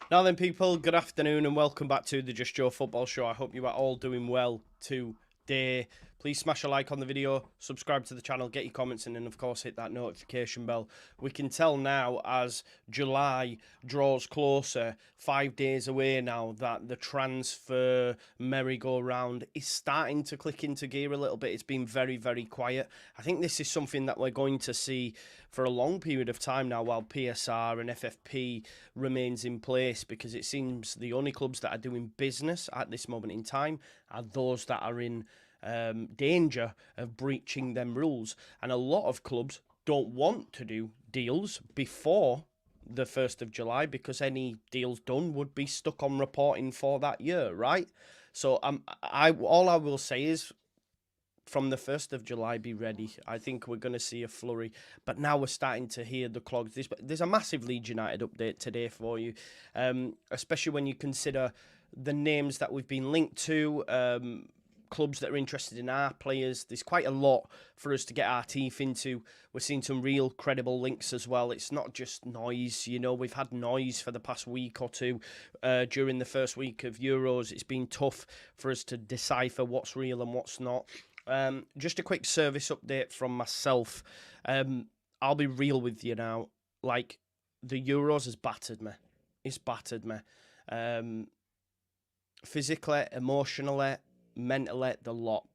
Now then, people, good afternoon and welcome back to the Just Joe Football Show. I hope you are all doing well today. Please smash a like on the video, subscribe to the channel, get your comments in, and of course hit that notification bell. We can tell now as July draws closer, 5 days away now, that the transfer merry-go-round is starting to click into gear a little bit. It's been very, very quiet. I think this is something that we're going to see for a long period of time now while PSR and FFP remains in place, because it seems the only clubs that are doing business at this moment in time are those that are in danger of breaching them rules. And a lot of clubs don't want to do deals before the 1st of July because any deals done would be stuck on reporting for that year, right? So all I will say is from the 1st of July, be ready. I think we're going to see a flurry. But now we're starting to hear the clogs. There's a massive Leeds United update today for you, especially when you consider the names that we've been linked to, clubs that are interested in our players. There's quite a lot for us to get our teeth into. We're seeing some real credible links as well. It's not just noise. You know, we've had noise for the past week or two during the first week of Euros. It's been tough for us to decipher what's real and what's not. Just a quick service update from myself. I'll be real with you now. Like, the Euros has battered me. It's battered me. Physically, emotionally, mentally, the lot.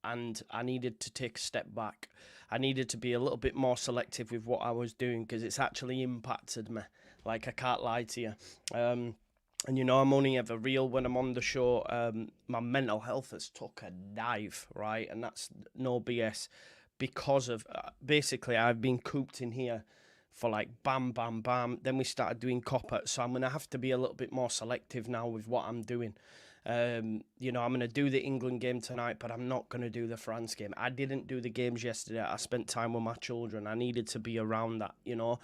And I needed to take a step back. I needed to be a little bit more selective with what I was doing because it's actually impacted me. Like, I can't lie to you. And you know, I'm only ever real when I'm on the show. My mental health has took a dive, right? And that's no BS because of, basically, I've been cooped in here for like bam, bam, bam. Then we started doing copper. So I'm going to have to be a little bit more selective now with what I'm doing. You know, I'm going to do the England game tonight, but I'm not going to do the France game. I didn't do the games yesterday. I spent time with my children. I needed to be around that, you know.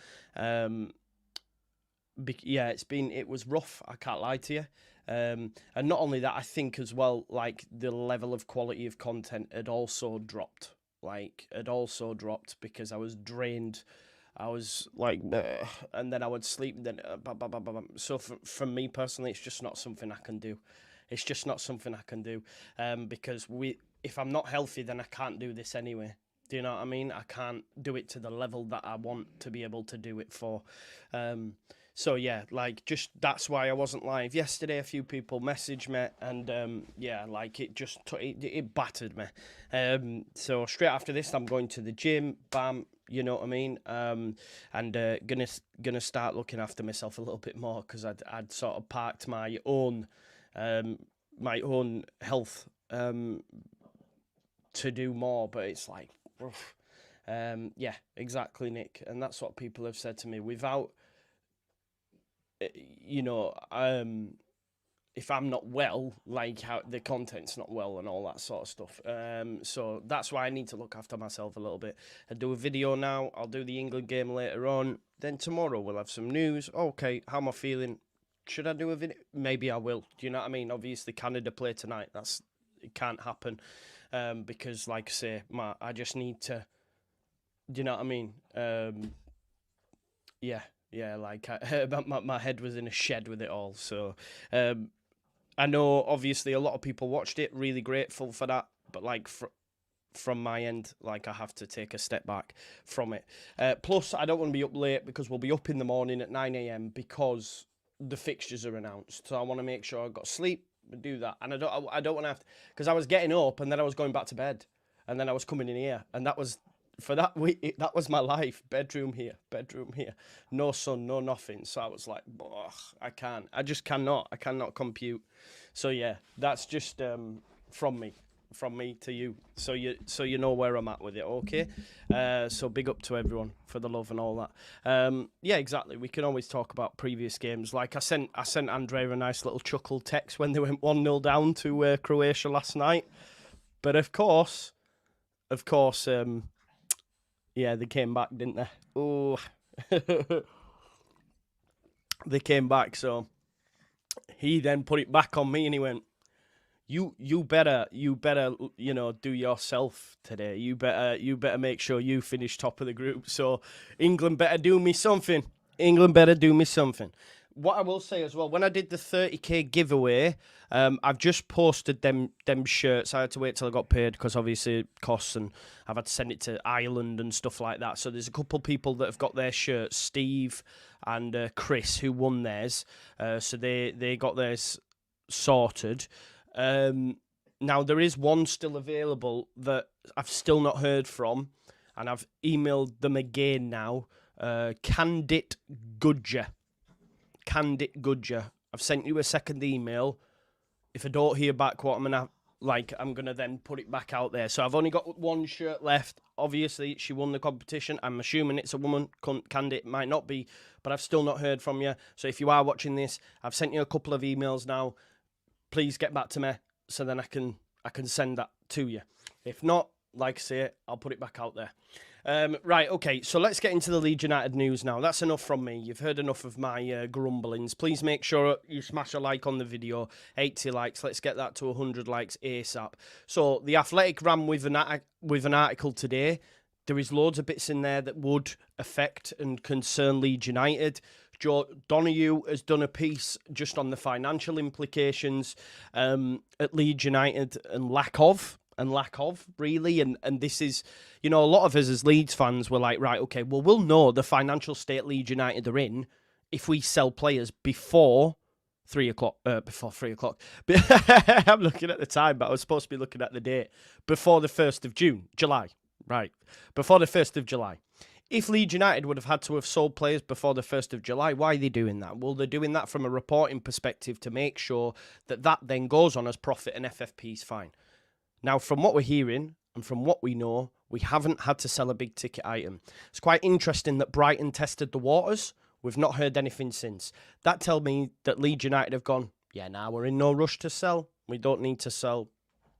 Yeah, it was rough, I can't lie to you. And not only that, I think as well, like, the level of quality of content had also dropped. Because I was drained. I was like, and then I would sleep, and then, So for me personally, it's just not something I can do. It's just not something I can do. Because if I'm not healthy, then I can't do this anyway. Do you know what I mean? I can't do it to the level that I want to be able to do it for. So yeah, like, just that's why I wasn't live yesterday. A few people messaged me, and yeah, like, it just it battered me. So straight after this, I'm going to the gym. Bam, you know what I mean. And gonna start looking after myself a little bit more because I'd sort of parked my own health to do more, but it's like, yeah, exactly, Nick, and that's what people have said to me. Without, you know, if I'm not well, like, how the content's not well and all that sort of stuff. So that's why I need to look after myself a little bit. I'll do a video now. I'll do the England game later on. Then tomorrow we'll have some news. Okay, how am I feeling? Should I do a video? Maybe I will. Do you know what I mean? Obviously, Canada play tonight. It can't happen because, like I say, I just need to. Do you know what I mean? Yeah, like, my head was in a shed with it all. So I know, obviously, a lot of people watched it. Really grateful for that. But, like, from my end, like, I have to take a step back from it. Plus, I don't want to be up late because we'll be up in the morning at 9 a.m. because the fixtures are announced. So I want to make sure I've got sleep and do that. And I don't want to have to, because I was getting up and then I was going back to bed. And then I was coming in here. And that was, for that week, that was my life. Bedroom here. No sun, no nothing. So I was like, I can't. I just cannot. I cannot compute. So yeah, that's just from me to you, so you know where I'm at with it, okay? So big up to everyone for the love and all that. Yeah, exactly. We can always talk about previous games. Like, I sent Andrea a nice little chuckle text when they went 1-0 down to Croatia last night. But of course, yeah, they came back, didn't they? Oh, they came back. So he then put it back on me, and he went, You better, you know, do yourself today. You better make sure you finish top of the group. So England better do me something. What I will say as well, when I did the 30k giveaway, I've just posted them shirts. I had to wait till I got paid because obviously it costs, and I've had to send it to Ireland and stuff like that. So there's a couple people that have got their shirts, Steve and Chris, who won theirs. So they got theirs sorted. Now there is one still available that I've still not heard from, and I've emailed them again now. Candit Gudger. Candid Gudger. I've sent you a second email. If I don't hear back what I'm gonna then put it back out there. So I've only got one shirt left. Obviously, she won the competition. I'm assuming it's a woman. Candid might not be, but I've still not heard from you. So if you are watching this, I've sent you a couple of emails now. Please get back to me so then I can send that to you. If not, like I say, I'll put it back out there. Right, okay, so let's get into the Leeds United news now. That's enough from me. You've heard enough of my grumblings. Please make sure you smash a like on the video. 80 likes. Let's get that to 100 likes ASAP. So, The Athletic ran with an article today. There is loads of bits in there that would affect and concern Leeds United. Joe Donoghue has done a piece just on the financial implications at Leeds United and lack of, really. And this is, a lot of us as Leeds fans were like, right, okay, well, we'll know the financial state Leeds United are in if we sell players before 3 o'clock. Before 3 o'clock. I'm looking at the time, but I was supposed to be looking at the date. Before the 1st of July. Right. Before the 1st of July. If Leeds United would have had to have sold players before the 1st of July, why are they doing that? Well, they're doing that from a reporting perspective to make sure that then goes on as profit and FFP is fine. Now, from what we're hearing and from what we know, we haven't had to sell a big ticket item. It's quite interesting that Brighton tested the waters. We've not heard anything since. That tells me that Leeds United have gone, yeah, now we're in no rush to sell. We don't need to sell.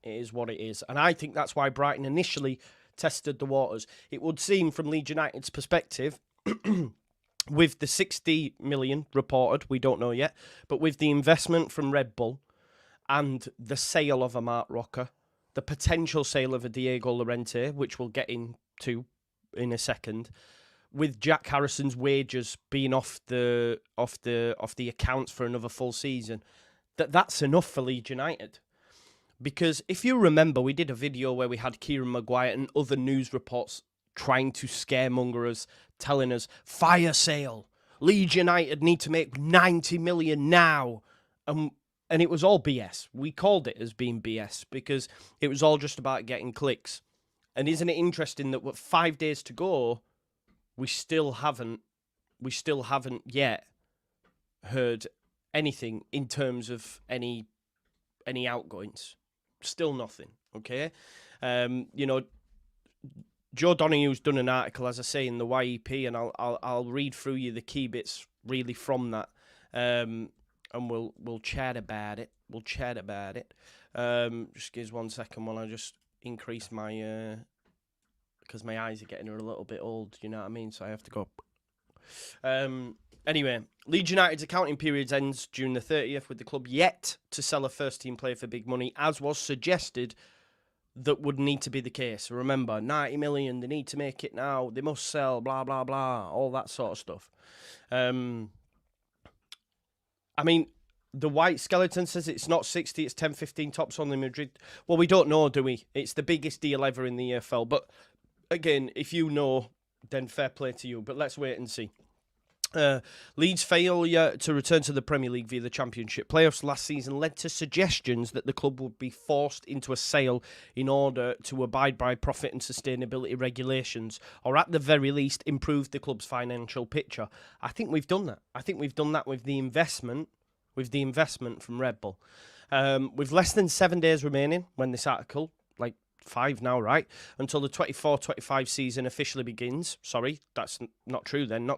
It is what it is. And I think that's why Brighton initially tested the waters. It would seem from Leeds United's perspective, with the 60 million reported, we don't know yet, but with the investment from Red Bull and the sale of a Mark Rocker, the potential sale of a Diego Llorente, which we'll get into in a second, with Jack Harrison's wages being off the accounts for another full season, that's enough for Leeds United. Because if you remember, we did a video where we had Kieran Maguire and other news reports trying to scaremonger us, telling us, fire sale, Leeds United need to make 90 million now. And it was all BS. We called it as being BS because it was all just about getting clicks. And isn't it interesting that with 5 days to go, we still haven't yet heard anything in terms of any outgoings. Still nothing. Okay, Joe Donoghue's done an article, as I say, in the YEP, and I'll read through you the key bits really from that. And we'll chat about it. Just give us 1 second while I just increase my because my eyes are getting a little bit old. You know what I mean? So I have to go. Anyway, Leeds United's accounting period ends June the 30th, with the club yet to sell a first-team player for big money, as was suggested that would need to be the case. Remember, 90 million, they need to make it now, they must sell, blah, blah, blah, all that sort of stuff. I mean, the White Skeleton says it's not 60, it's 10-15 tops on the Madrid. Well, we don't know, do we? It's the biggest deal ever in the EFL. But, again, if you know, then fair play to you. But let's wait and see. Leeds' failure to return to the Premier League via the Championship playoffs last season led to suggestions that the club would be forced into a sale in order to abide by profit and sustainability regulations, or at the very least improve the club's financial picture. I think we've done that. I think we've done that with the investment from Red Bull. With less than 7 days remaining when this article, like 5 now, right, until the 24-25 season officially begins. Sorry, that's not true then.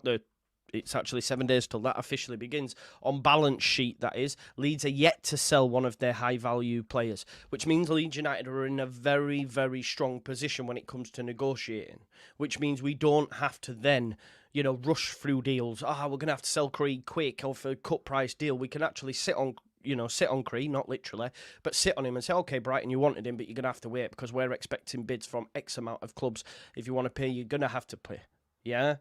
It's actually 7 days till that officially begins. On balance sheet, that is, Leeds are yet to sell one of their high-value players, which means Leeds United are in a very, very strong position when it comes to negotiating, which means we don't have to then, rush through deals. We're going to have to sell Creed quick or for a cut-price deal. We can actually sit on Creed, not literally, but sit on him and say, okay, Brighton, you wanted him, but you're going to have to wait because we're expecting bids from X amount of clubs. If you want to pay, you're going to have to pay. Yeah?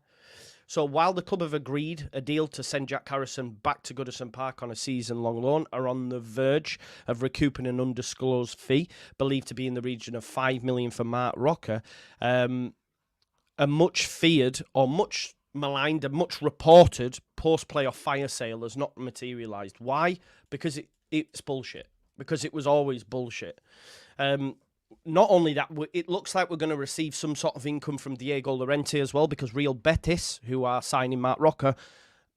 So while the club have agreed a deal to send Jack Harrison back to Goodison Park on a season-long loan, are on the verge of recouping an undisclosed fee, believed to be in the region of $5 million for Mark Rocker, a much feared or much maligned and much reported post-playoff fire sale has not materialised. Why? Because it's bullshit. Because it was always bullshit. Not only that, it looks like we're going to receive some sort of income from Diego Llorente as well, because Real Betis, who are signing Mark Rocker,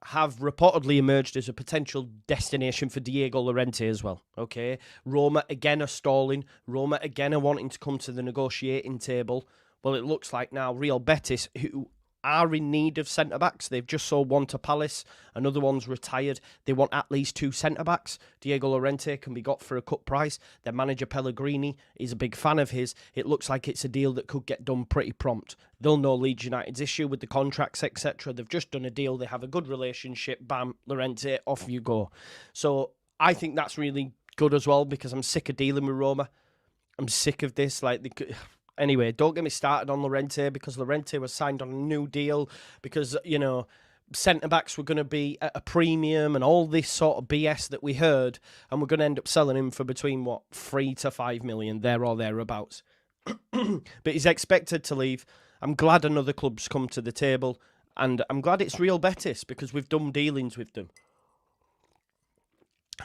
have reportedly emerged as a potential destination for Diego Llorente as well. Okay, Roma again are stalling. Roma again are wanting to come to the negotiating table. Well, it looks like now Real Betis, who are in need of centre-backs. They've just sold one to Palace. Another one's retired. They want at least 2 centre-backs. Diego Llorente can be got for a cut price. Their manager, Pellegrini, is a big fan of his. It looks like it's a deal that could get done pretty prompt. They'll know Leeds United's issue with the contracts, etc. They've just done a deal. They have a good relationship. Bam, Llorente, off you go. So I think that's really good as well, because I'm sick of dealing with Roma. I'm sick of this. Anyway, don't get me started on Llorente, because Llorente was signed on a new deal because, centre-backs were going to be at a premium and all this sort of BS that we heard, and we're going to end up selling him for between, 3 to 5 million, there or thereabouts. But he's expected to leave. I'm glad another club's come to the table, and I'm glad it's Real Betis, because we've done dealings with them.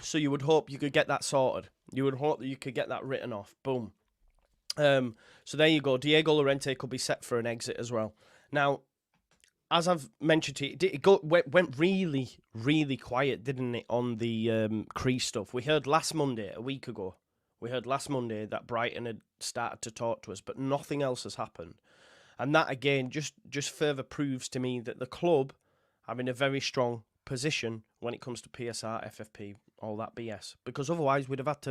So you would hope you could get that sorted. You would hope that you could get that written off. Boom. So there you go. Diego Llorente could be set for an exit as well. Now, as I've mentioned to you, it went really, really quiet, didn't it, on the Crease stuff? We heard last Monday, a week ago, that Brighton had started to talk to us, but nothing else has happened. And that, again, just further proves to me that the club are in a very strong position when it comes to PSR, FFP, all that BS. Because otherwise, we'd have had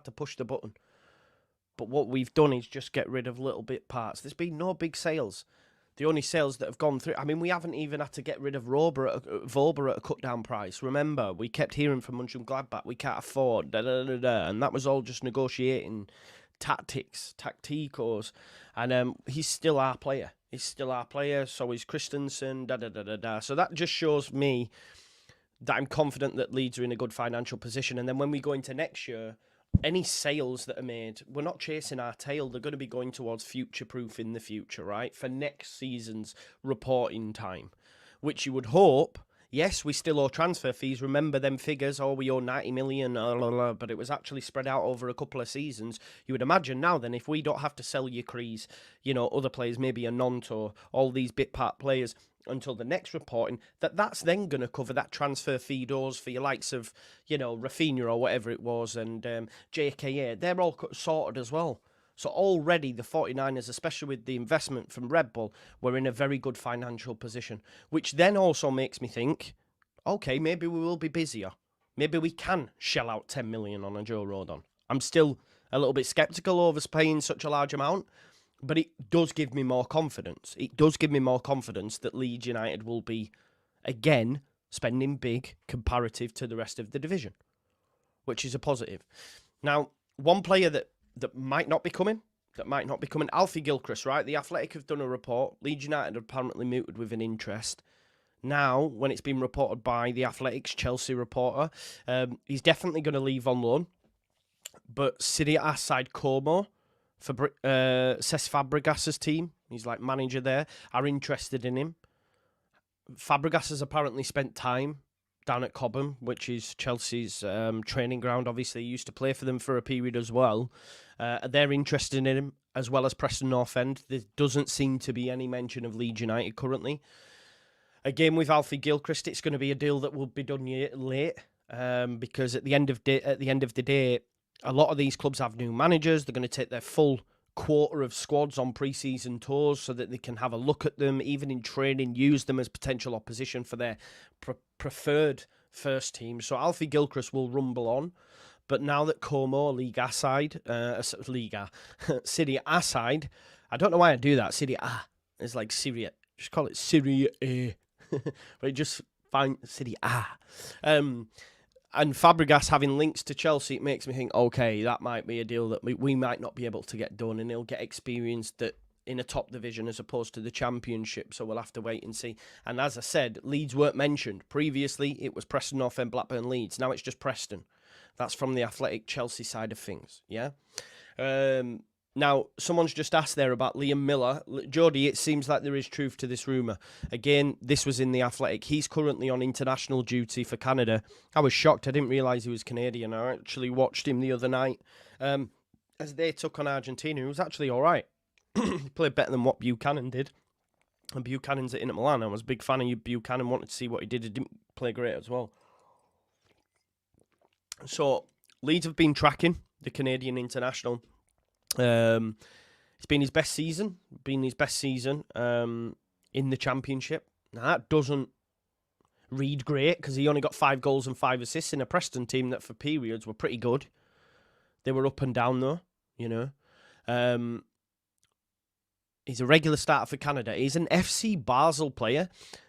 to push the button. But what we've done is just get rid of little bit parts. There's been no big sales. The only sales that have gone through... I mean, we haven't even had to get rid of Vauber at a cut-down price. Remember, we kept hearing from Mönchengladbach, we can't afford, and that was all just negotiating tacticos. And he's still our player. So is Christensen, So that just shows me that I'm confident that Leeds are in a good financial position. And then when we go into next year... any sales that are made, we're not chasing our tail. They're going to be going towards future-proof in the future, right? For next season's reporting time, which you would hope, yes, we still owe transfer fees. Remember them figures, we owe 90 million, but it was actually spread out over a couple of seasons. You would imagine now then, if we don't have to sell Crease, other players, maybe a Nonto, all these bit part players, until the next reporting, that's then going to cover that transfer fee doors for your likes of, Rafinha or whatever it was, and JKA. They're all sorted as well. So already the 49ers, especially with the investment from Red Bull, were in a very good financial position, which then also makes me think, okay, maybe we will be busier. Maybe we can shell out 10 million on a Joe Rodon. I'm still a little bit sceptical over paying such a large amount, but it does give me more confidence. It does give me more confidence that Leeds United will be, again, spending big comparative to the rest of the division, which is a positive. Now, one player that might not be coming, Alfie Gilchrist, right? The Athletic have done a report. Leeds United are apparently mooted with an interest. Now, when it's been reported by the Athletic's Chelsea reporter, he's definitely going to leave on loan. But City A side Como, Cesc Fabregas's team, he's like manager there, are interested in him. Fabregas has apparently spent time down at Cobham, which is Chelsea's training ground. Obviously, he used to play for them for a period as well. They're interested in him, as well as Preston North End. There doesn't seem to be any mention of Leeds United currently. Again, with Alfie Gilchrist, it's going to be a deal that will be done late, because at the end of the day, a lot of these clubs have new managers. They're going to take their full quarter of squads on pre-season tours so that they can have a look at them, even in training, use them as potential opposition for their preferred first team. So Alfie Gilchrist will rumble on. But now that Como, Liga side, Serie A side, I don't know why I do that. Serie A. It's like Syria. Just call it Serie A. But just find Serie A. And Fabregas having links to Chelsea, it makes me think, okay, that might be a deal that we might not be able to get done, and he'll get experience that in a top division as opposed to the Championship, so we'll have to wait and see. And as I said, Leeds weren't mentioned. Previously, it was Preston North End, Blackburn, Leeds. Now it's just Preston. That's from the Athletic Chelsea side of things, yeah? Now, someone's just asked there about Liam Miller. Jody, it seems like there is truth to this rumour. Again, this was in the Athletic. He's currently on international duty for Canada. I was shocked. I didn't realise he was Canadian. I actually watched him the other night as they took on Argentina. He was actually all right. He played better than what Buchanan did. And Buchanan's at Inter Milan. I was a big fan of Buchanan. Wanted to see what he did. He didn't play great as well. So, Leeds have been tracking the Canadian international. It's been his best season. In the Championship. Now, that doesn't read great because he only got 5 goals and 5 assists in a Preston team that for periods were pretty good. They were up and down, though, you know. He's a regular starter for Canada. He's an FC Basel player.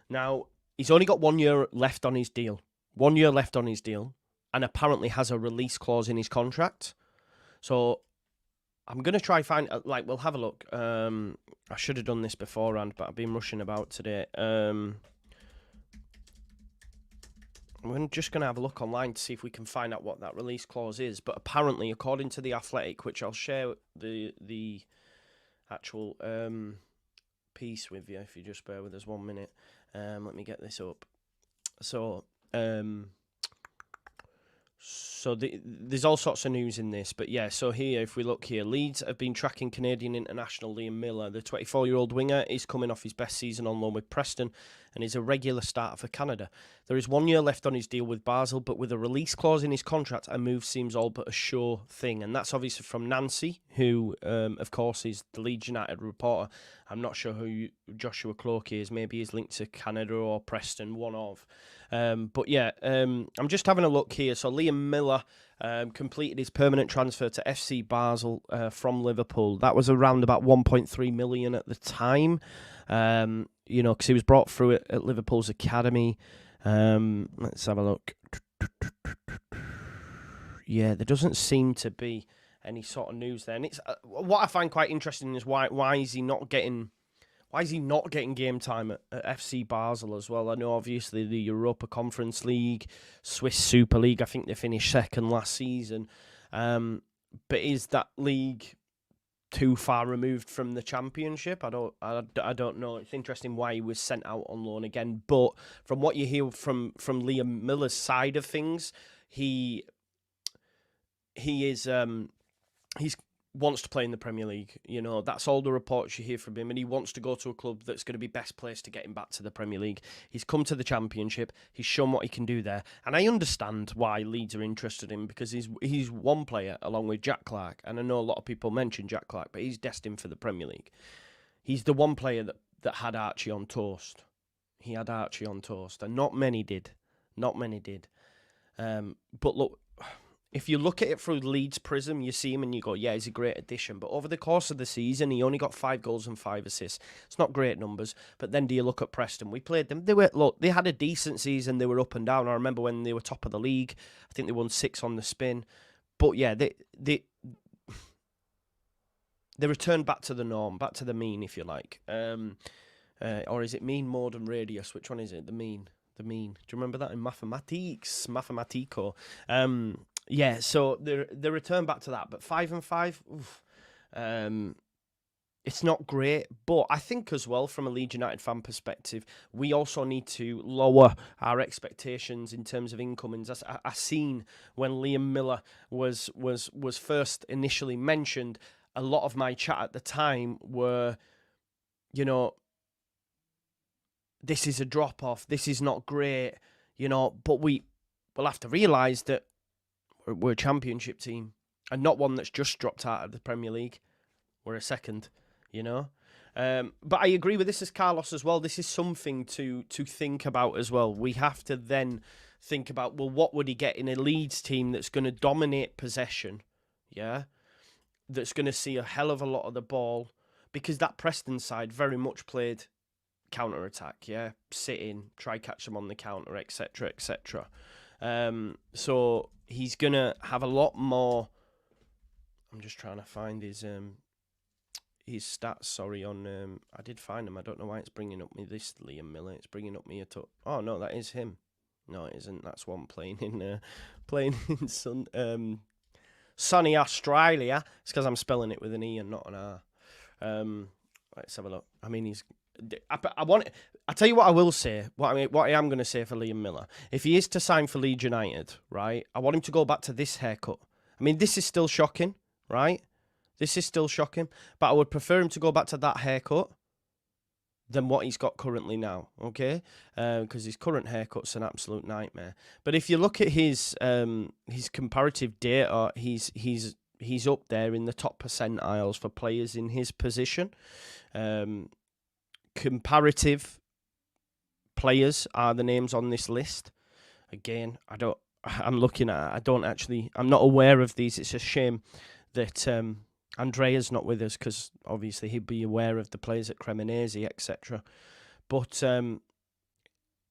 Now, he's only got 1 year left on his deal. 1 year left on his deal. And apparently has a release clause in his contract. So, I'm going to try find... we'll have a look. I should have done this beforehand, but I've been rushing about today. We're just going to have a look online to see if we can find out what that release clause is. But apparently, according to The Athletic, which I'll share the actual piece with you, if you just bear with us 1 minute. Let me get this up. So there's all sorts of news in this, but yeah, so here, if we look here, Leeds have been tracking Canadian international Liam Miller. The 24-year-old winger is coming off his best season on loan with Preston and is a regular starter for Canada. There is 1 year left on his deal with Basel, but with a release clause in his contract, a move seems all but a sure thing. And that's obviously from Nancy, who, of course, is the Leeds United reporter. I'm not sure who Joshua Cloakey is. Maybe he's linked to Canada or Preston, one of. But yeah, I'm just having a look here. So Liam Miller completed his permanent transfer to FC Basel from Liverpool. That was around about 1.3 million at the time. You know, because he was brought through it at Liverpool's academy. Let's have a look. Yeah, there doesn't seem to be any sort of news there. And it's what I find quite interesting is why is he not getting game time at FC Basel as well? I know obviously the Europa Conference League, Swiss Super League, I think they finished second last season. But is that league too far removed from the Championship? I don't know. It's interesting why he was sent out on loan again. But from what you hear from Liam Miller's side of things, he wants to play in the Premier League. You know, that's all the reports you hear from him, and he wants to go to a club that's going to be best placed to get him back to the Premier League. He's come to the Championship. He's shown what he can do there, and I understand why Leeds are interested in him, because he's one player along with Jack Clarke, and I know a lot of people mention Jack Clarke, but he's destined for the Premier League. He's the one player that had Archie on toast. He had Archie on toast, and not many did. Not many did. But look, if you look at it through Leeds' prism, you see him and you go, yeah, he's a great addition. But over the course of the season, he only got 5 goals and 5 assists. It's not great numbers. But then do you look at Preston? We played them. They had a decent season. They were up and down. I remember when they were top of the league. I think they won 6 on the spin. But yeah, they returned back to the norm, back to the mean, if you like. Or is it mean, mode, and radius? Which one is it? The mean. Do you remember that in mathematics? Mathematico. Yeah, so they return back to that, but 5 and 5, it's not great. But I think as well, from a Leeds United fan perspective, we also need to lower our expectations in terms of incomings. I seen when Liam Miller was first initially mentioned, a lot of my chat at the time were, you know, this is a drop off. This is not great, you know. But we'll have to realise that we're a Championship team, and not one that's just dropped out of the Premier League. We're a second, you know. But I agree with this as Carlos as well. This is something to think about as well. We have to then think about, well, what would he get in a Leeds team that's going to dominate possession, yeah? That's going to see a hell of a lot of the ball, because that Preston side very much played counter-attack, yeah? Sit in, try catch them on the counter, etc., etc. So he's going to have a lot more... I'm just trying to find his his stats. Sorry, on I did find him. I don't know why it's bringing up me this Liam Miller. It's bringing up me a oh no, that is him. No, it isn't. That's one playing in sunny Australia. It's because I'm spelling it with an E and not an R. Let's have a look. I mean, I tell you what I will say. What I am going to say for Liam Miller, if he is to sign for Leeds United, right? I want him to go back to this haircut. I mean, this is still shocking, right? This is still shocking, but I would prefer him to go back to that haircut than what he's got currently now, okay? Because his current haircut's an absolute nightmare. But if you look at his comparative data, he's up there in the top percentiles for players in his position. Comparative players are the names on this list. Again, I'm not aware of these. It's a shame that Andrea's not with us, because obviously he'd be aware of the players at Cremonese, etc. But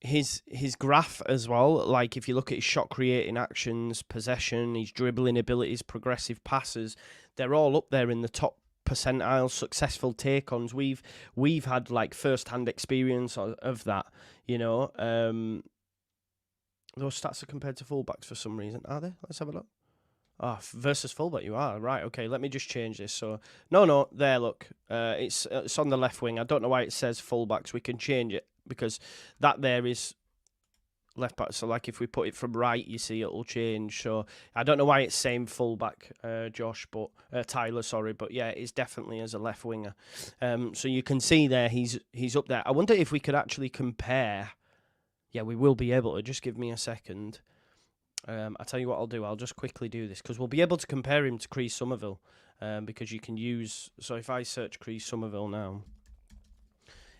his graph as well, like if you look at his shot creating actions, possession, his dribbling abilities, progressive passes, they're all up there in the top percentile. Successful take-ons, we've had like first-hand experience of that, you know. Those stats are compared to fullbacks for some reason, are they? Let's have a look. Oh, versus fullback, you are right. Okay, let me just change this. So no, there. Look, it's on the left wing. I don't know why it says fullbacks. We can change it because that there is left back. So like if we put it from right, you see it'll change. So I don't know why it's saying fullback, Josh, but Tyler, sorry, but yeah, it's definitely as a left winger. So you can see there he's up there. I wonder if we could actually compare. Yeah, we will be able to. Just give me a second. I'll tell you what I'll do. I'll just quickly do this because we'll be able to compare him to Chris Somerville, because you can use. So if I search Chris Somerville now,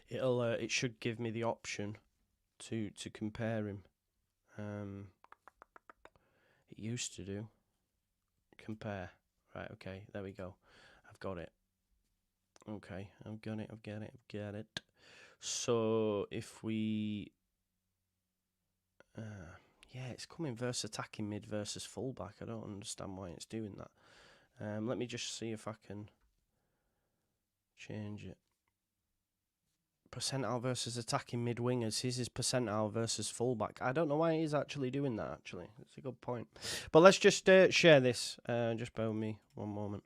it should give me the option to compare him. It used to do compare. Right. Okay. There we go. I've got it. Okay. I've got it. So if we. Yeah, it's coming versus attacking mid versus fullback. I don't understand why it's doing that. Let me just see if I can change it. Percentile versus attacking mid wingers. His is percentile versus fullback. I don't know why it is actually doing that, actually. It's a good point. But let's just share this. Just bear with me one moment.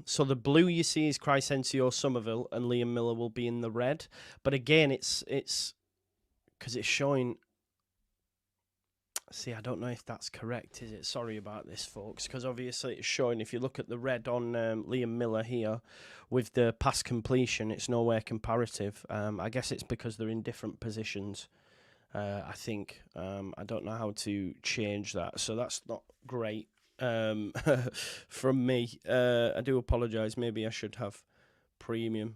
So the blue you see is Crysencio Somerville, and Liam Miller will be in the red. But again, it's because it's showing. See, I don't know if that's correct, is it? Sorry about this, folks, because obviously it's showing. If you look at the red on Liam Miller here, with the pass completion, it's nowhere comparative. I guess it's because they're in different positions. I think I don't know how to change that, so that's not great. From me, I do apologise. Maybe I should have premium.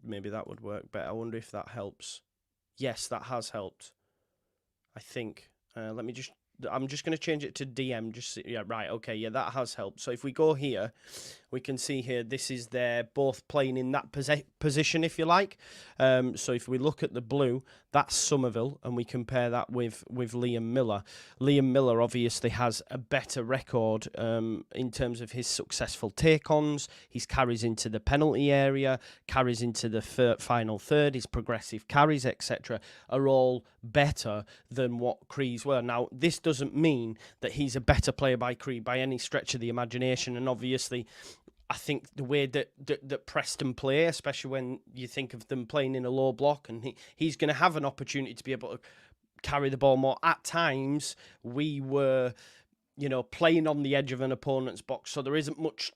Maybe that would work better. I wonder if that helps. Yes, that has helped, I think. Let me just. I'm just going to change it to DM. Yeah, right. Okay, yeah, that has helped. So if we go here, we can see here this is they're both playing in that position, if you like. So if we look at the blue, that's Somerville, and we compare that with Liam Miller. Liam Miller obviously has a better record in terms of his successful take-ons. His carries into the penalty area, carries into the final third, his progressive carries, etc., are all better than what Crees were. Now, this doesn't mean that he's a better player by Creed by any stretch of the imagination, and obviously I think the way that Preston play, especially when you think of them playing in a low block, and he's going to have an opportunity to be able to carry the ball more. At times, we were, playing on the edge of an opponent's box, so there isn't much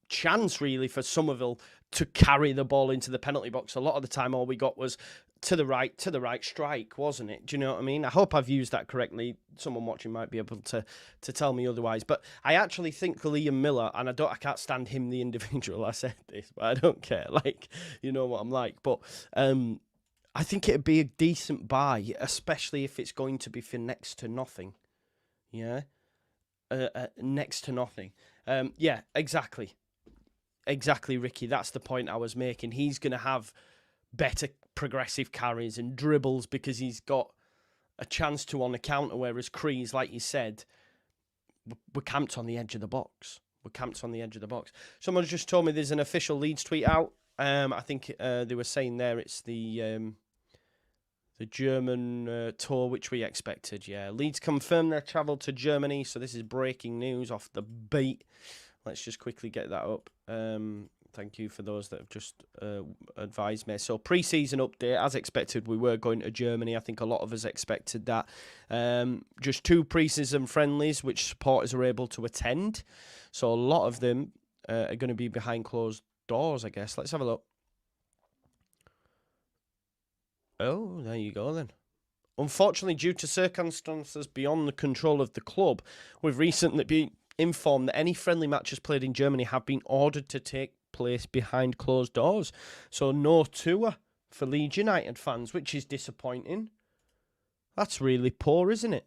chance really for Somerville to carry the ball into the penalty box. A lot of the time, all we got was to the right strike, wasn't it? Do you know what I mean? I hope I've used that correctly. Someone watching might be able to tell me otherwise. But I actually think Liam Miller, and I can't stand him, the individual. I said this, but I don't care. Like, you know what I'm like. But I think it'd be a decent buy, especially if it's going to be for next to nothing. Yeah? Next to nothing. Yeah, exactly. Exactly, Ricky. That's the point I was making. He's going to have better progressive carries and dribbles because he's got a chance to on the counter, whereas Crees, like you said, we're camped on the edge of the box. We're camped on the edge of the box. Someone's just told me there's an official Leeds tweet out. I think they were saying there it's the German tour, which we expected. Yeah, Leeds confirmed their travel to Germany. So this is breaking news off the beat. Let's just quickly get that up. Thank you for those that have just advised me. So pre-season update, as expected, we were going to Germany. I think a lot of us expected that. Just 2 pre-season friendlies, which supporters are able to attend. So a lot of them are going to be behind closed doors, I guess. Let's have a look. Oh, there you go then. Unfortunately, due to circumstances beyond the control of the club, we've recently been informed that any friendly matches played in Germany have been ordered to take place behind closed doors. So no tour for Leeds United fans, which is disappointing. That's really poor, isn't it?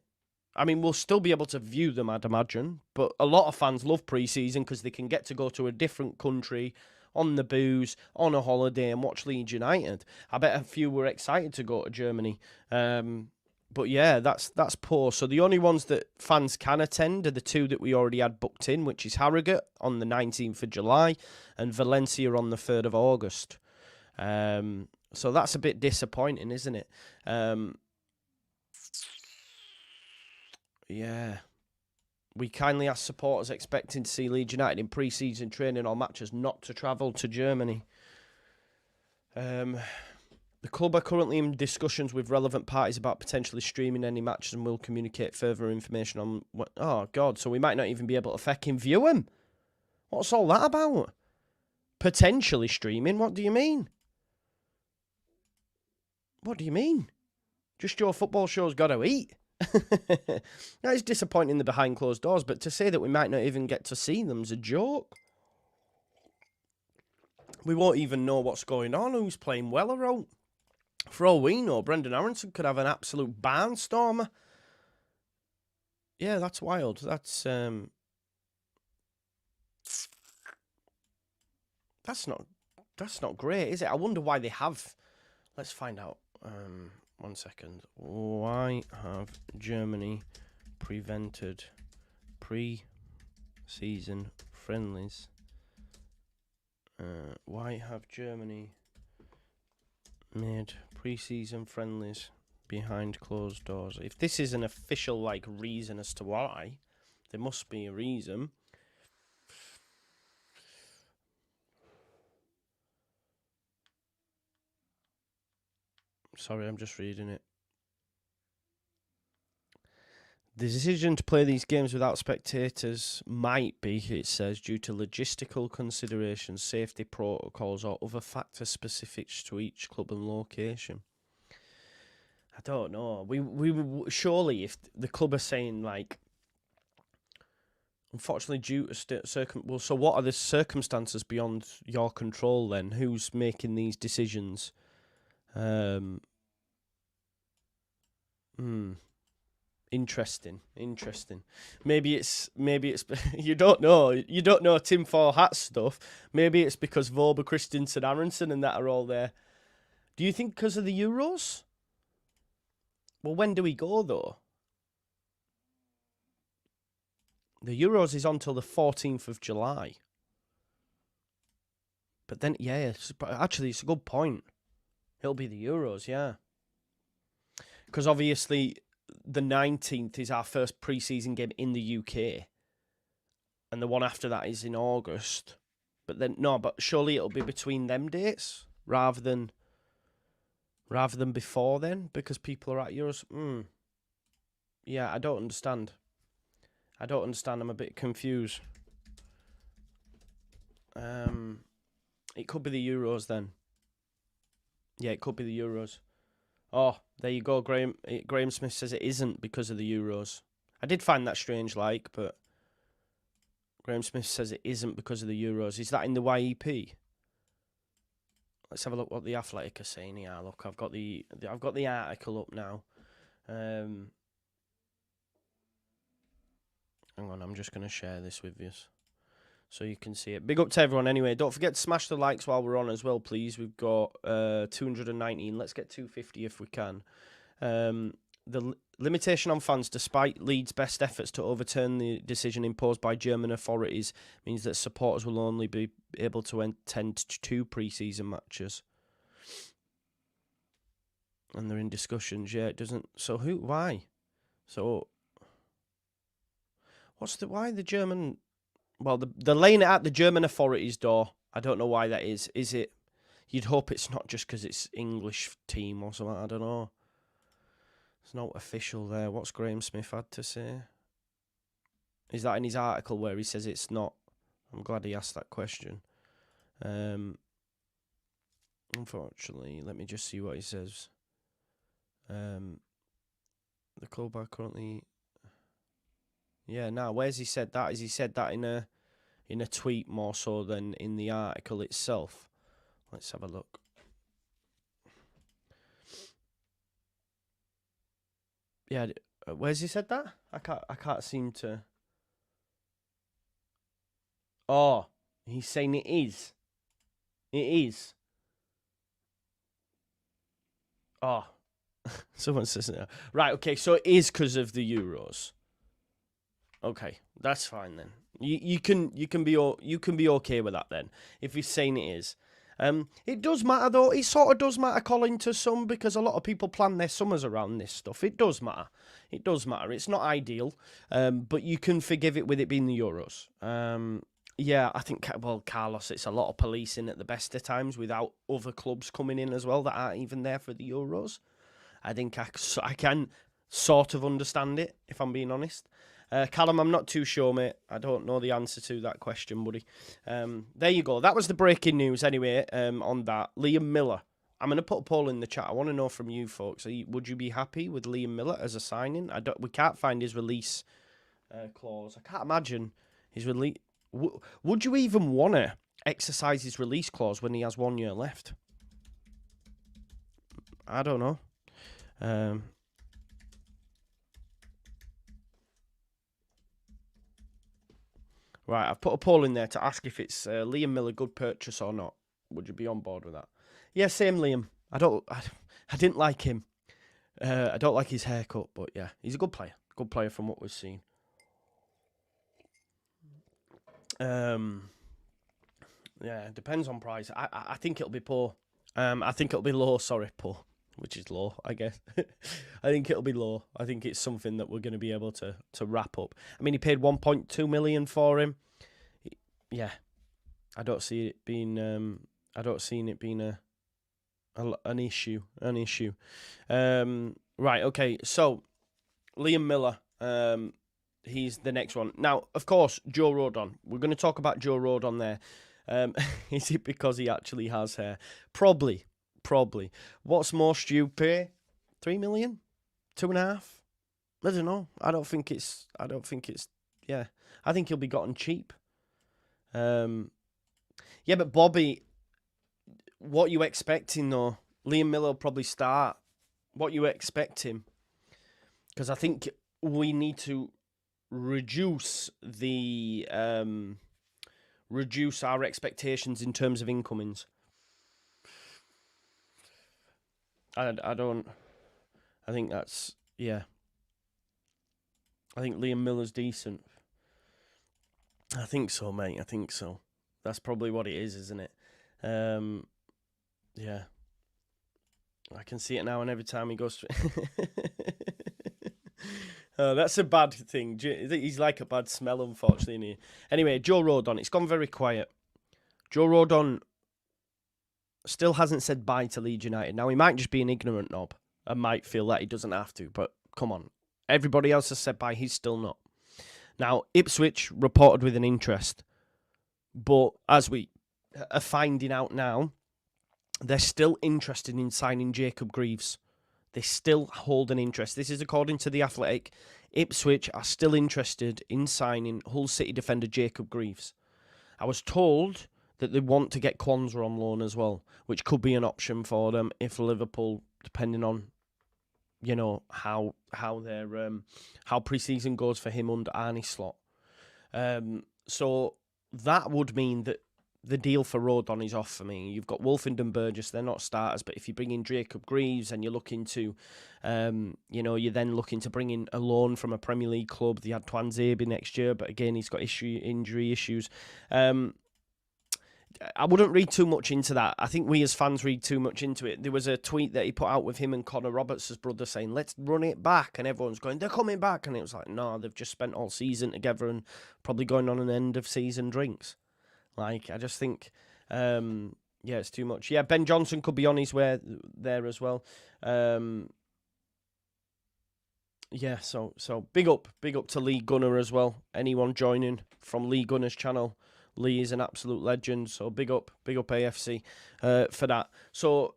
I mean, we'll still be able to view them, I'd imagine, but a lot of fans love pre-season because they can get to go to a different country on the booze, on a holiday, and watch Leeds United. I bet a few were excited to go to Germany. But yeah, that's poor. So the only ones that fans can attend are the 2 that we already had booked in, which is Harrogate on the 19th of July and Valencia on the 3rd of August. So that's a bit disappointing, isn't it? Yeah. We kindly ask supporters expecting to see Leeds United in pre-season training or matches not to travel to Germany. The club are currently in discussions with relevant parties about potentially streaming any matches and will communicate further information on what... Oh, God, so we might not even be able to fucking view them. What's all that about? Potentially streaming? What do you mean? What do you mean? Just your football show's got to eat. That is disappointing, the behind closed doors, but to say that we might not even get to see them's a joke. We won't even know what's going on, who's playing well or out. For all we know, Brendan Aronson could have an absolute barnstormer. Yeah, that's wild. That's not great, is it? I wonder why they have. Let's find out. 1 second. Why have Germany prevented pre-season friendlies? Why have Germany made pre-season friendlies behind closed doors? If this is an official reason as to why, there must be a reason. Sorry, I'm just reading it. The decision to play these games without spectators might be, it says, due to logistical considerations, safety protocols, or other factors specific to each club and location. I don't know. We surely, if the club are saying unfortunately due to well, so what are the circumstances beyond your control then? Who's making these decisions? Interesting. Maybe it's you don't know Tim Four Hat stuff. Maybe it's because Vober, Christensen, Aronson and that are all there. Do you think because of the Euros? Well, when do we go though? The Euros is on till the 14th of July. But then, yeah, actually, it's a good point. It'll be the Euros, yeah. Because obviously, the 19th is our first pre-season game in the UK. And the one after that is in August. But then, no, but surely it'll be between them dates rather than before then, because people are at Euros. Yeah, I don't understand. I'm a bit confused. It could be the Euros then. Yeah, it could be the Euros. Oh, there you go. Graham Smith says it isn't because of the Euros. I did find that strange, but Graham Smith says it isn't because of the Euros. Is that in the YEP? Let's have a look what the Athletic are saying here. Look, I've got the article up now. Hang on, I'm just going to share this with you so you can see it. Big up to everyone anyway. Don't forget to smash the likes while we're on as well, please. We've got 219. Let's get 250 if we can. limitation on fans, despite Leeds' best efforts to overturn the decision imposed by German authorities, means that supporters will only be able to attend 2 pre-season matches. And they're in discussions. Yeah, it doesn't. So who? Why? So why the German? Well, they're laying it at the German authorities' door. I don't know why that is. Is it? You'd hope it's not just because it's English team or something. I don't know. It's not official there. What's Graham Smith had to say? Is that in his article where he says it's not? I'm glad he asked that question. Unfortunately, let me just see what he says. The club are currently... Yeah, now, where's he said that? Has he said that in a tweet more so than in the article itself? Let's have a look. Yeah, where's he said that? I can't seem to... Oh, he's saying it is. It is. Oh, someone says it. Right, okay, so it is because of the Euros. Okay, that's fine then. You can be okay with that then if he's saying it is. It does matter though. It sort of does matter, Colin, to some, because a lot of people plan their summers around this stuff. It does matter. It does matter. It's not ideal, but you can forgive it with it being the Euros. Yeah, I think, well, Carlos, it's a lot of policing at the best of times without other clubs coming in as well that aren't even there for the Euros. I think I can sort of understand it, if I'm being honest. Callum, I'm not too sure, mate. I don't know the answer to that question, buddy. There you go. That was the breaking news anyway on that. Liam Miller. I'm going to put a poll in the chat. I want to know from you folks. Would you be happy with Liam Miller as a signing? We can't find his release clause. I can't imagine his release. Would you even want to exercise his release clause when he has 1 year left? I don't know. Right, I've put a poll in there to ask if it's Liam Miller good purchase or not. Would you be on board with that? Yeah, same Liam. I didn't like him. I don't like his haircut, but yeah, he's a good player. Good player from what we've seen. Yeah, it depends on price. I think it'll be poor. I think it'll be low. Sorry, poor, which is low, I guess. I think it'll be low. I think it's something that we're going to be able to wrap up. I mean, he paid 1.2 million for him. Yeah, I don't see it being. I don't see it being an issue. An issue. Right. Okay. So, Liam Miller. He's the next one. Now, of course, Joe Rodon. We're going to talk about Joe Rodon there. Is it because he actually has hair? Probably. What's more stupid? 3 million? 2.5? I don't know. I don't think it's. Yeah, I think he'll be gotten cheap. Yeah, but Bobby, what you expecting though? Liam Miller will probably start. What you expect him? Because I think we need to reduce our expectations in terms of incomings. I think that's, yeah. I think Liam Miller's decent. I think so, mate. I think so. That's probably what it is, isn't it? Yeah. I can see it now, and every time he goes... that's a bad thing. He's like a bad smell, unfortunately. Anyway, Joe Rodon. It's gone very quiet. Joe Rodon still hasn't said bye to Leeds United. Now, he might just be an ignorant knob and might feel that he doesn't have to, but come on. Everybody else has said bye. He's still not. Now, Ipswich reported with an interest, but as we are finding out now, they're still interested in signing Jacob Greaves. They still hold an interest. This is according to The Athletic. Ipswich are still interested in signing Hull City defender Jacob Greaves. I was told that they want to get Kwanzaa on loan as well, which could be an option for them if Liverpool, depending on, you know, how pre-season goes for him under Arne Slot. So that would mean that the deal for Rodon is off for me. You've got Wolfenden and Burgess, they're not starters, but if you bring in Jacob Greaves and you're looking to, you're then looking to bring in a loan from a Premier League club. They had Twanzebe next year, but again, he's got injury issues. I wouldn't read too much into that. I think we as fans read too much into it. There was a tweet that he put out with him and Connor Roberts' brother saying, let's run it back. And everyone's going, they're coming back. And it was like, no, they've just spent all season together and probably going on an end of season drinks. Like, I just think, it's too much. Yeah, Ben Johnson could be on his way there as well. So big up to Lee Gunner as well. Anyone joining from Lee Gunner's channel, Lee is an absolute legend, so big up AFC for that. So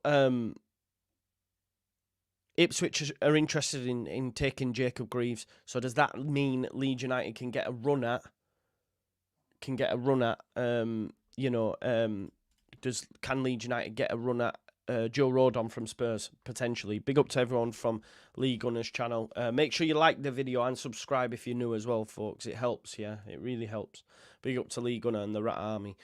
Ipswich are interested in taking Jacob Greaves. So does that mean Leeds United can get a run at? Can Leeds United get a run at Joe Rodon from Spurs, potentially? Big up to everyone from Lee Gunner's channel. Make sure you like the video and subscribe if you're new as well, folks. It helps, yeah. It really helps. Big up to Lee Gunner and the Rat Army.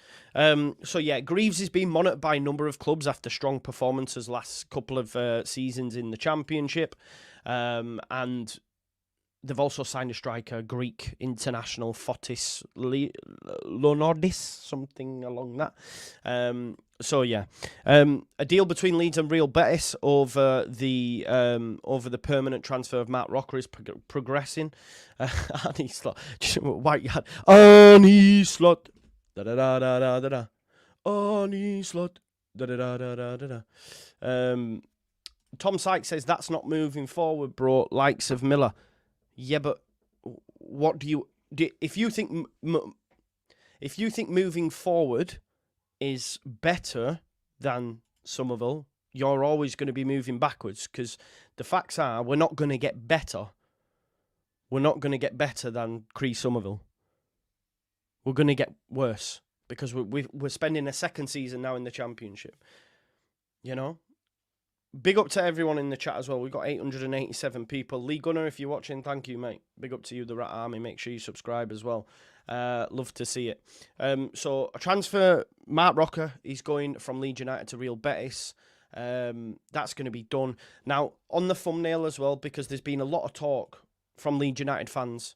Greaves is being monitored by a number of clubs after strong performances last couple of seasons in the Championship. And they've also signed a striker, Greek international Fotis Lonordis, something along that. A deal between Leeds and Real Betis over the permanent transfer of Matt Rocker is progressing. Arnie Slot, White Yard, Arnie Slot, da da da da da da da, Arnie Slot, da da da da da da da. Tom Sykes says that's not moving forward, bro. Likes of Miller. Yeah, but what do you if you think moving forward is better than Somerville, you're always going to be moving backwards, because the facts are we're not going to get better. We're not going to get better than Cree Somerville. We're going to get worse, because we're spending a second season now in the Championship. You know? Big up to everyone in the chat as well. We've got 887 people. Lee Gunner, if you're watching, thank you, mate. Big up to you, the Rat Army. Make sure you subscribe as well. Love to see it. So, a transfer, Mark Rocker, he's going from Leeds United to Real Betis. That's going to be done. Now, on the thumbnail as well, because there's been a lot of talk from Leeds United fans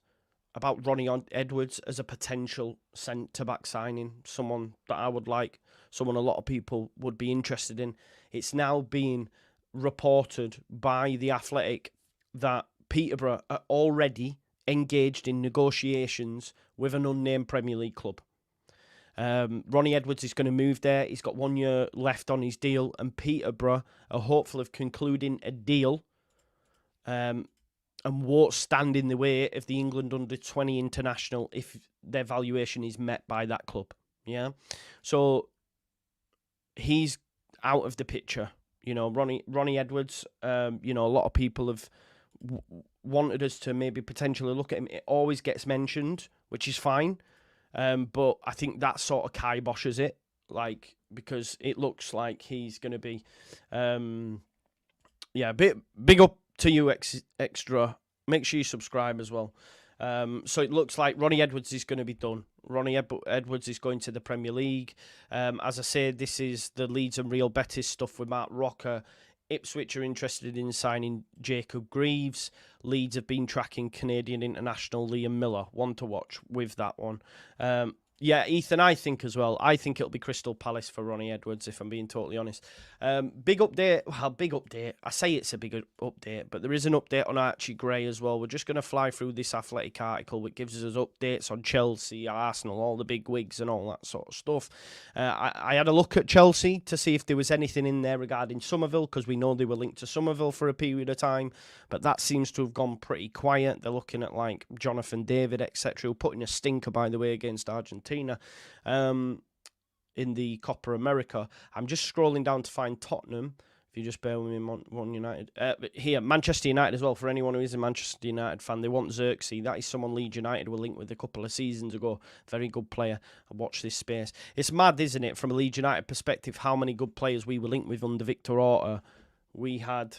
about Ronnie Edwards as a potential centre-back signing. Someone that I would like. Someone a lot of people would be interested in. It's now being reported by The Athletic that Peterborough are already engaged in negotiations with an unnamed Premier League club. Ronnie Edwards is going to move there. He's got 1 year left on his deal, and Peterborough are hopeful of concluding a deal and won't stand in the way of the England under-20 international if their valuation is met by that club. Yeah, so he's out of the picture. You know, Ronnie Edwards, a lot of people have wanted us to maybe potentially look at him. It always gets mentioned, which is fine. But I think that sort of kiboshes it, because it looks like he's going to be, big up to you, Extra. Make sure you subscribe as well. So it looks like Ronnie Edwards is going to be done. Ronnie Edwards is going to the Premier League. As I said, this is the Leeds and Real Betis stuff with Mark Rocker. Ipswich are interested in signing Jacob Greaves. Leeds have been tracking Canadian international Liam Miller. One to watch with that one. Ethan, I think as well. I think it'll be Crystal Palace for Ronnie Edwards, if I'm being totally honest. Big update. Well, big update. I say it's a big update, but there is an update on Archie Gray as well. We're just going to fly through this Athletic article, which gives us updates on Chelsea, Arsenal, all the big wigs and all that sort of stuff. I had a look at Chelsea to see if there was anything in there regarding Somerville, because we know they were linked to Somerville for a period of time, but that seems to have gone pretty quiet. They're looking at Jonathan David, etc., putting a stinker, by the way, against Argentina in the Copa America. I'm just scrolling down to find Tottenham. If you just bear with me, one United. But here, Manchester United as well. For anyone who is a Manchester United fan, they want Xerxes. That is someone Leeds United were linked with a couple of seasons ago. Very good player. Watch this space. It's mad, isn't it, from a Leeds United perspective, how many good players we were linked with under Victor Orta. We had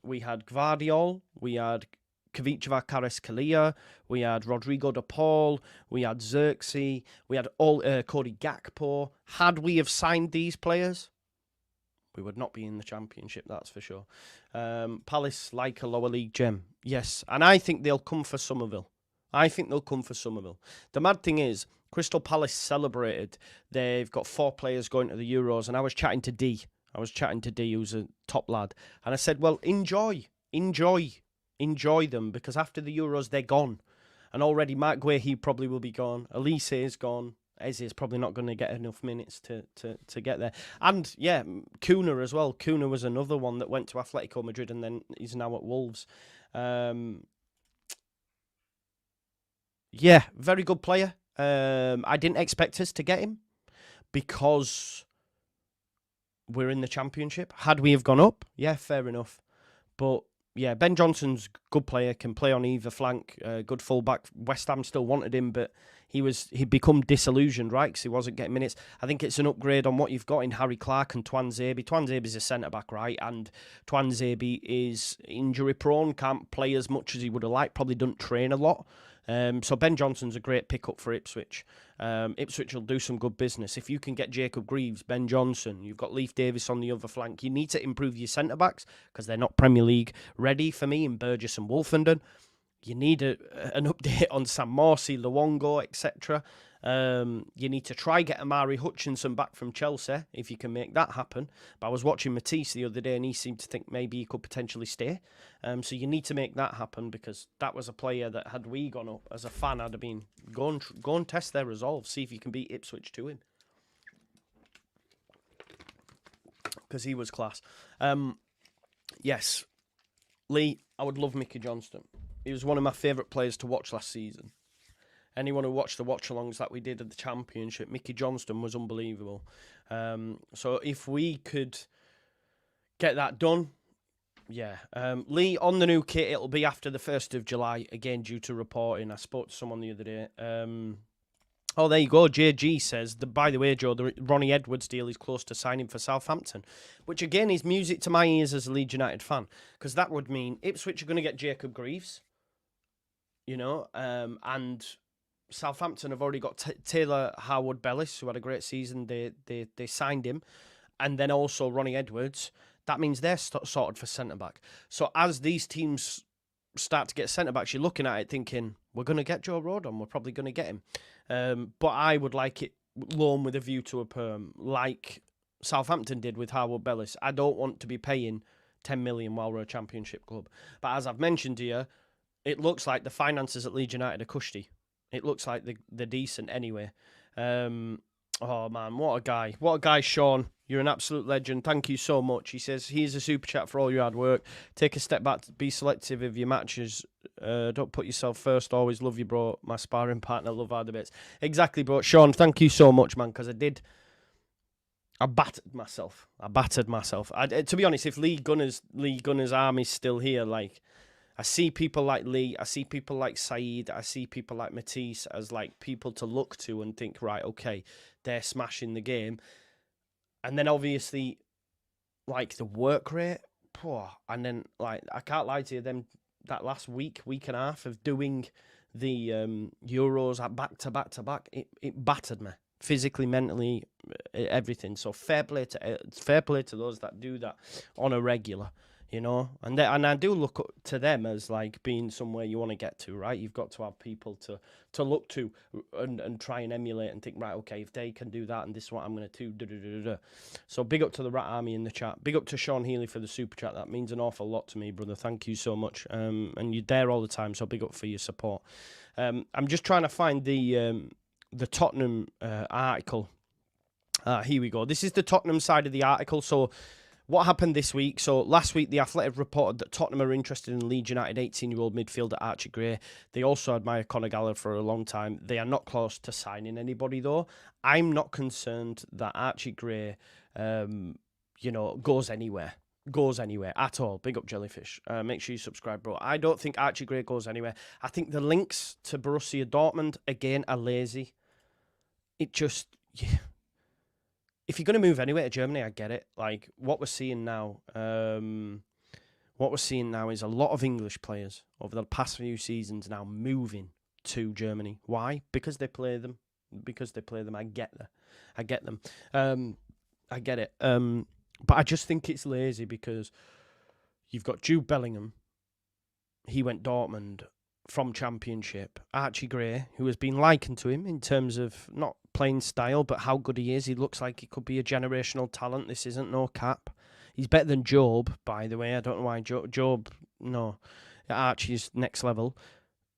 Gvardiol, we had Kavicha Kvaratskhelia, we had Rodrigo de Paul, we had Xerxes, we had Cody Gakpo. Had we have signed these players, we would not be in the Championship, that's for sure. Palace like a lower league gem, yes. And I think they'll come for Somerville. The mad thing is, Crystal Palace celebrated. They've got 4 players going to the Euros, and I was chatting to D, who's a top lad. And I said, well, enjoy them, because after the Euros, they're gone. And already Mark Guehi probably will be gone. Elise is gone. Eze is probably not going to get enough minutes to get there. And, yeah, Kuna as well. Kuna was another one that went to Atletico Madrid and then he's now at Wolves. Yeah, very good player. I didn't expect us to get him because we're in the Championship. Had we have gone up, yeah, fair enough. But yeah, Ben Johnson's good player, can play on either flank, good fullback. West Ham still wanted him, but he'd become disillusioned, right? Because he wasn't getting minutes. I think it's an upgrade on what you've got in Harry Clark and Twanzebe. Twanzebe's a centre back, right? And Twanzebe is injury prone, can't play as much as he would have liked. Probably doesn't train a lot. So Ben Johnson's a great pickup for Ipswich. Ipswich will do some good business. If you can get Jacob Greaves, Ben Johnson, you've got Leif Davis on the other flank. You need to improve your centre-backs because they're not Premier League ready for me in Burgess and Wolfenden. You need an update on Sam Morsey, Luongo, etc. You need to try get Amari Hutchinson back from Chelsea, if you can make that happen. But I was watching Matisse the other day and he seemed to think maybe he could potentially stay. So you need to make that happen, because that was a player that, had we gone up as a fan, I'd have been, go and test their resolve, see if you can beat Ipswich to him. Because he was class. Yes, Lee, I would love Mickey Johnston. He was one of my favourite players to watch last season. Anyone who watched the watch-alongs that we did at the Championship, Mickey Johnston was unbelievable. So if we could get that done, yeah. Lee, on the new kit, it'll be after the 1st of July, again, due to reporting. I spoke to someone the other day. Oh, there you go. JG says, by the way, Joe, the Ronnie Edwards deal is close to signing for Southampton, which, again, is music to my ears as a Leeds United fan, because that would mean Ipswich are going to get Jacob Greaves, you know, and Southampton have already got Taylor Howard-Bellis, who had a great season. They signed him. And then also Ronnie Edwards. That means they're sorted for centre-back. So as these teams start to get centre-backs, you're looking at it thinking, we're going to get Joe Rodon. We're probably going to get him. But I would like it loan with a view to a perm, like Southampton did with Howard-Bellis. I don't want to be paying 10 million while we're a Championship club. But as I've mentioned here, it looks like the finances at Leeds United are cushy. It looks like they're decent anyway. Oh, man, what a guy. What a guy, Sean. You're an absolute legend. Thank you so much. He says, here's a super chat for all your hard work. Take a step back. Be selective of your matches. Don't put yourself first. Always love you, bro. My sparring partner. Love hard bits. Exactly, bro. Sean, thank you so much, man, because I battered myself. To be honest, if Lee Gunner's army's still here, like, I see people like Lee, I see people like Saeed, I see people like Matisse as like people to look to and think, right, okay, they're smashing the game. And then obviously, like the work rate, and then like I can't lie to you, them that last week and a half of doing the Euros at back to back, it battered me physically, mentally, everything. So fair play to those that do that on a regular. You know, and I do look up to them as like being somewhere you want to get to, right? You've got to have people to look to and try and emulate and think, right, okay, if they can do that and this is what I'm going to do. So big up to the Rat Army in the chat. Big up to Sean Healy for the super chat. That means an awful lot to me, brother. Thank you so much. And you're there all the time, so big up for your support. I'm just trying to find the Tottenham article. Here we go. This is the Tottenham side of the article. So what happened this week? So last week, The Athletic reported that Tottenham are interested in Leeds United 18-year-old midfielder Archie Gray. They also admire Conor Gallagher for a long time. They are not close to signing anybody, though. I'm not concerned that Archie Gray, goes anywhere at all. Big up Jellyfish. Make sure you subscribe, bro. I don't think Archie Gray goes anywhere. I think the links to Borussia Dortmund, again, are lazy. It just... Yeah. If you're going to move anywhere to Germany, I get it. Like, what we're seeing now, what we're seeing now is a lot of English players over the past few seasons now moving to Germany. Why? Because they play them. Because they play them. I get them. I get it. But I just think it's lazy because you've got Jude Bellingham. He went Dortmund from Championship. Archie Gray, who has been likened to him in terms of not playing style, but how good he is. He looks like he could be a generational talent. This isn't no cap. He's better than Job, by the way. I don't know why Job, no. Archie's next level.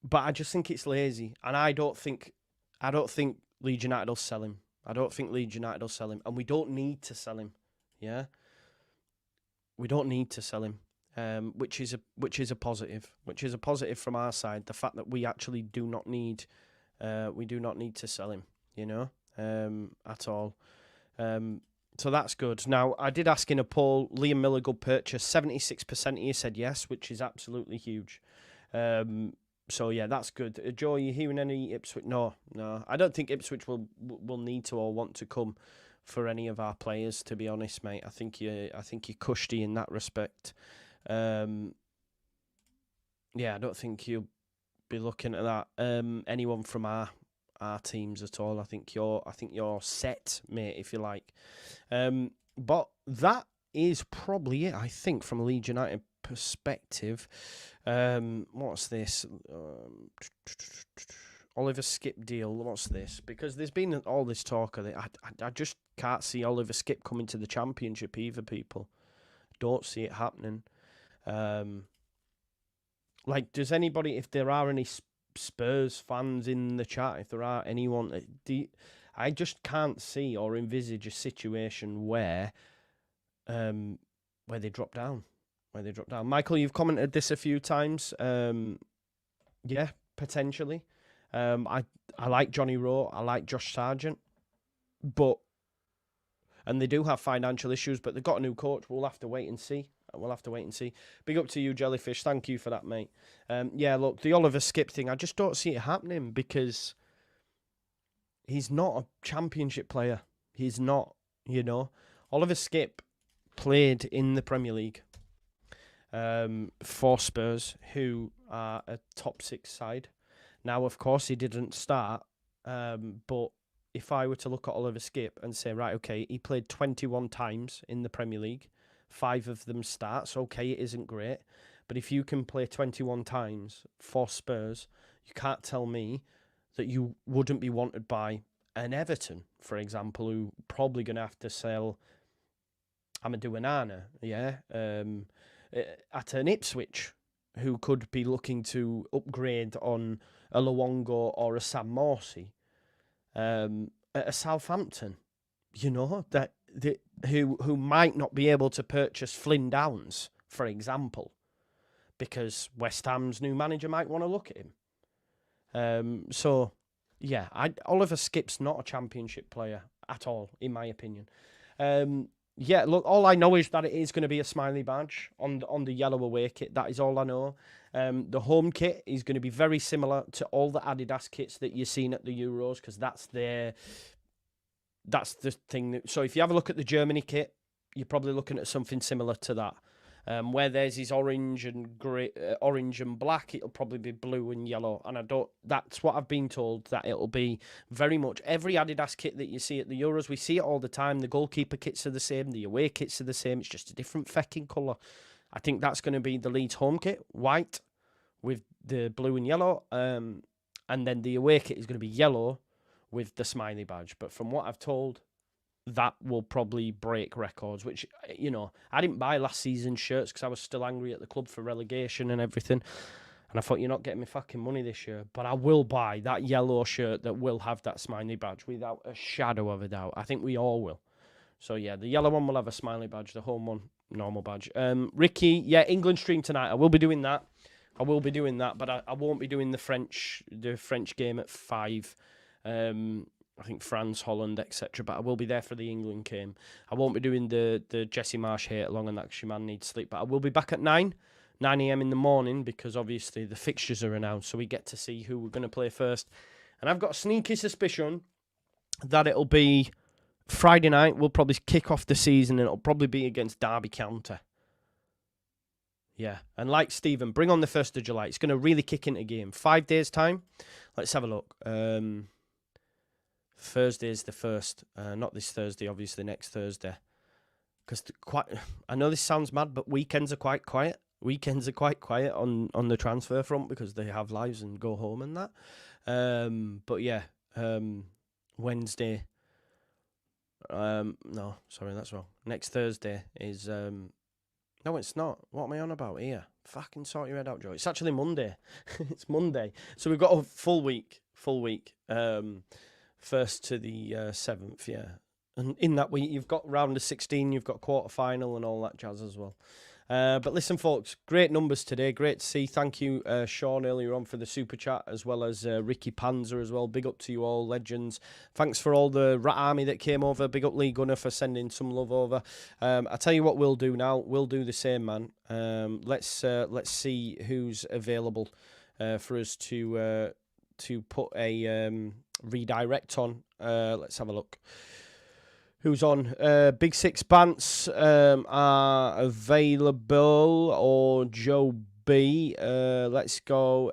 But I just think it's lazy. And I don't think Leeds United will sell him. And we don't need to sell him. Yeah? We don't need to sell him. Which is a positive. Which is a positive from our side. The fact that we actually do not need to sell him, you know, at all. So that's good. Now, I did ask in a poll, Liam Miller, good purchase. 76% of you said yes, which is absolutely huge. So, yeah, that's good. Joe, are you hearing any Ipswich? No. I don't think Ipswich will need to or want to come for any of our players, to be honest, mate. I think you're cushy in that respect. Yeah, I don't think you'll be looking at that. Anyone from our teams at all. I think you're set, mate, if you like. But that is probably it, I think, from a Leeds United perspective. What's this? Oliver Skip deal. What's this? Because there's been all this talk of it. I just can't see Oliver Skip coming to the Championship either, people. Don't see it happening. Like, does anybody, if there are any Spurs fans in the chat, if there are anyone, I just can't see or envisage a situation where they drop down. Michael, you've commented this a few times. Yeah, potentially. I like Johnny Rowe. I like Josh Sargent. And they do have financial issues, but they've got a new coach. We'll have to wait and see. Big up to you, Jellyfish. Thank you for that, mate. Yeah, look, the Oliver Skip thing, I just don't see it happening because he's not a Championship player. He's not, you know. Oliver Skip played in the Premier League for Spurs, who are a top 6 side. Now, of course, he didn't start, but if I were to look at Oliver Skip and say, right, okay, he played 21 times in the Premier League, 5 of them starts, okay, it isn't great, but if you can play 21 times for Spurs, you can't tell me that you wouldn't be wanted by an Everton, for example, who probably going to have to sell Amadou Onana, yeah, at an Ipswich, who could be looking to upgrade on a Luongo or a Sam Morsey, at a Southampton, you know, who might not be able to purchase Flynn Downs, for example, because West Ham's new manager might want to look at him. So, yeah, Oliver Skip's not a Championship player at all, in my opinion. Yeah, look, all I know is that it is going to be a smiley badge on the yellow away kit. That is all I know. The home kit is going to be very similar to all the Adidas kits that you've seen at the Euros, because that's the thing. So if you have a look at the Germany kit, you're probably looking at something similar to that. Where theirs is orange and grey, orange and black, it'll probably be blue and yellow. And that's what I've been told, that it'll be very much every Adidas kit that you see at the Euros. We see it all the time. The goalkeeper kits are the same. The away kits are the same. It's just a different fecking colour. I think that's going to be the Leeds home kit, white with the blue and yellow. And then the away kit is going to be yellow with the smiley badge. But from what I've told, that will probably break records, which, you know, I didn't buy last season's shirts because I was still angry at the club for relegation and everything. And I thought, you're not getting me fucking money this year. But I will buy that yellow shirt that will have that smiley badge without a shadow of a doubt. I think we all will. So, yeah, the yellow one will have a smiley badge. The home one, normal badge. Ricky, yeah, England stream tonight. I will be doing that. But I won't be doing the French game at 5. I think France, Holland, etc. But I will be there for the England game. I won't be doing the Jesse Marsh hate along and that because your man needs sleep. But I will be back at 9 a.m. in the morning because obviously the fixtures are announced. So we get to see who we're going to play first. And I've got a sneaky suspicion that it'll be Friday night. We'll probably kick off the season and it'll probably be against Derby County. Yeah, and like Stephen, bring on the 1st of July. It's going to really kick into game. 5 days' time. Let's have a look. Thursday is the 1st. Not this Thursday, obviously, next Thursday. Because I know this sounds mad, but weekends are quite quiet. Weekends are quite quiet on the transfer front because they have lives and go home and that. But yeah, Wednesday. No, sorry, that's wrong. Next Thursday is... No, it's not. What am I on about here? Fucking sort your head out, Joe. It's actually Monday. It's Monday. So we've got a full week. 1st to the 7th, yeah. And in that week, you've got round of 16, you've got quarter-final and all that jazz as well. But listen, folks, great numbers today. Great to see. Thank you, Sean, earlier on for the super chat, as well as Ricky Panzer as well. Big up to you all, legends. Thanks for all the Rat Army that came over. Big up Lee Gunner for sending some love over. I tell you what we'll do now. We'll do the same, man. Let's see who's available for us to put a redirect on. Let's have a look. Who's on? Big Six Bants are available, or Joe B. Let's go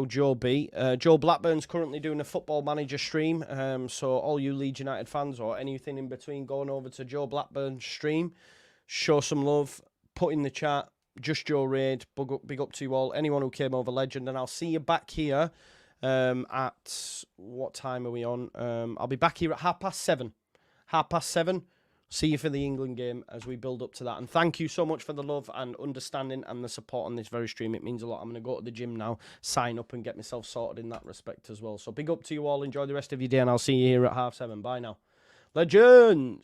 Joe B. Joe Blackburn's currently doing a Football Manager stream. So all you Leeds United fans or anything in between, going over to Joe Blackburn's stream, show some love, put in the chat, Just Joe Raid, big up to you all. Anyone who came over, legend, and I'll see you back here at, what time are we on? I'll be back here at 7:30. 7:30. See you for the England game as we build up to that. And thank you so much for the love and understanding and the support on this very stream. It means a lot. I'm going to go to the gym now, sign up and get myself sorted in that respect as well. So big up to you all. Enjoy the rest of your day and I'll see you here at 7:30. Bye now. Legends!